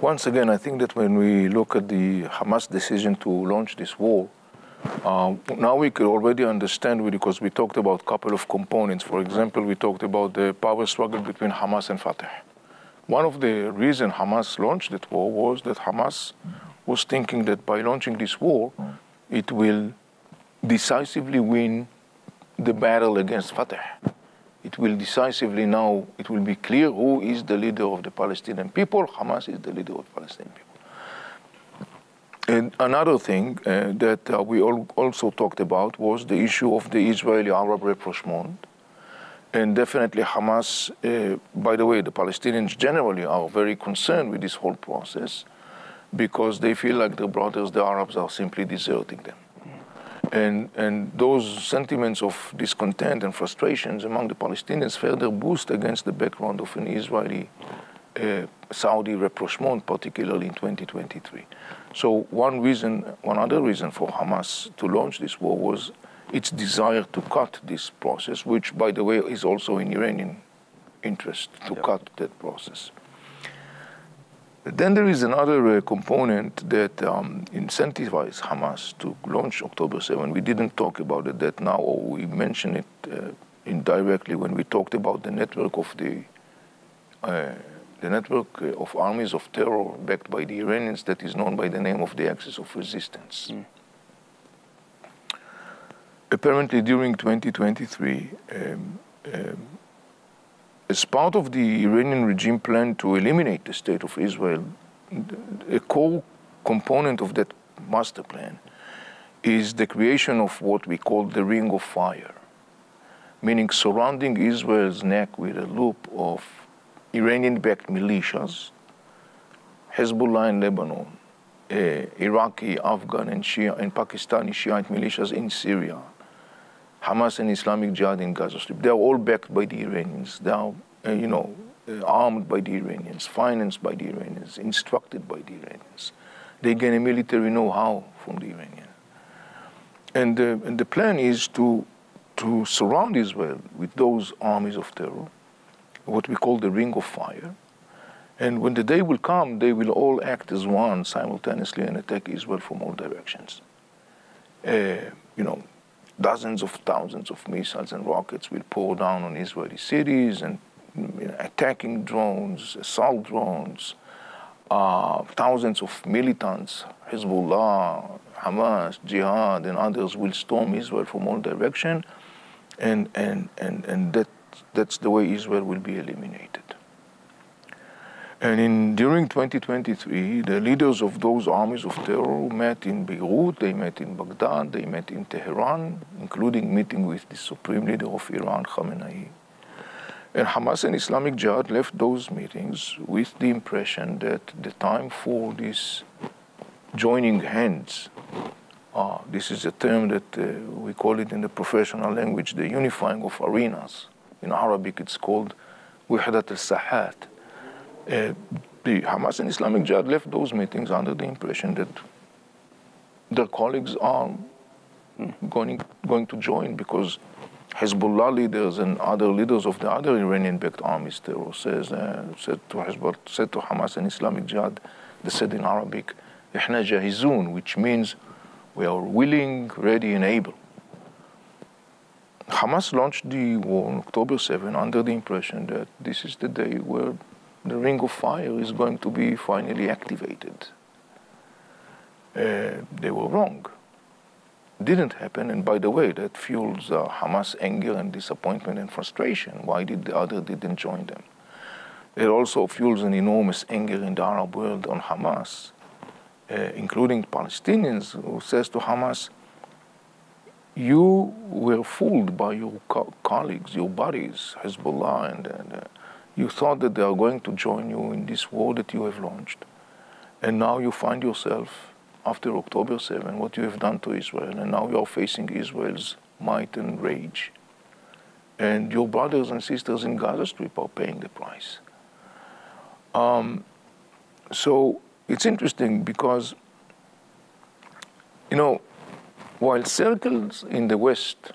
Once again, I think that when we look at the Hamas decision to launch this war, now we could already understand, because we talked about a couple of components. For example, we talked about the power struggle between Hamas and Fatah. One of the reasons Hamas launched that war was that Hamas was thinking that by launching this war, it will decisively win the battle against Fatah. It will decisively now, it will be clear who is the leader of the Palestinian people. Hamas is the leader of the Palestinian people. And another thing that we also talked about was the issue of the Israeli-Arab rapprochement. And definitely Hamas, by the way, the Palestinians generally are very concerned with this whole process because they feel like their brothers, the Arabs, are simply deserting them. And those sentiments of discontent and frustrations among the Palestinians further boost against the background of an Israeli-Saudi rapprochement, particularly in 2023. So one other reason for Hamas to launch this war was its desire to cut this process, which, by the way, is also in Iranian interest to cut that process. Then there is another component that incentivized Hamas to launch October 7. We didn't talk about it that now, or we mentioned it indirectly when we talked about the network of of armies of terror backed by the Iranians that is known by the name of the Axis of Resistance. Apparently, during 2023, as part of the Iranian regime plan to eliminate the state of Israel, a core component of that master plan is the creation of what we call the ring of fire, meaning surrounding Israel's neck with a loop of Iranian-backed militias, Hezbollah in Lebanon, Iraqi, Afghan, and Pakistani Shiite militias in Syria, Hamas and Islamic Jihad in Gaza Strip. They are all backed by the Iranians. They are, armed by the Iranians, financed by the Iranians, instructed by the Iranians. They gain a military know-how from the Iranians. And the plan is to surround Israel with those armies of terror, what we call the ring of fire. And when the day will come, they will all act as one simultaneously and attack Israel from all directions. Dozens of thousands of missiles and rockets will pour down on Israeli cities, and attacking drones, assault drones, thousands of militants, Hezbollah, Hamas, Jihad, and others will storm Israel from all directions, and that's the way Israel will be eliminated. And during 2023, the leaders of those armies of terror met in Beirut, they met in Baghdad, they met in Tehran, including meeting with the supreme leader of Iran, Khamenei. And Hamas and Islamic Jihad left those meetings with the impression that the time for this joining hands, this is a term that we call it in the professional language, the unifying of arenas. In Arabic, it's called Wahdat al-Sahat. The Hamas and Islamic Jihad left those meetings under the impression that their colleagues are going to join, because Hezbollah leaders and other leaders of the other Iranian-backed armies terror said to Hamas and Islamic Jihad, they said in Arabic, "Ihna jahizun," which means we are willing, ready, and able. Hamas launched the war on October 7 under the impression that this is the day where the ring of fire is going to be finally activated. They were wrong. Didn't happen, and by the way, that fuels Hamas anger and disappointment and frustration. Why did the other didn't join them? It also fuels an enormous anger in the Arab world on Hamas, including Palestinians, who says to Hamas, you were fooled by your colleagues, your buddies, Hezbollah, and you thought that they are going to join you in this war that you have launched. And now you find yourself, after October 7, what you have done to Israel, and now you are facing Israel's might and rage. And your brothers and sisters in Gaza Strip are paying the price. So it's interesting because, while circles in the West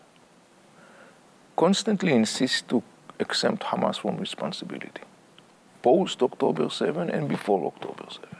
constantly insist to exempt Hamas from responsibility, post October 7 and before October 7.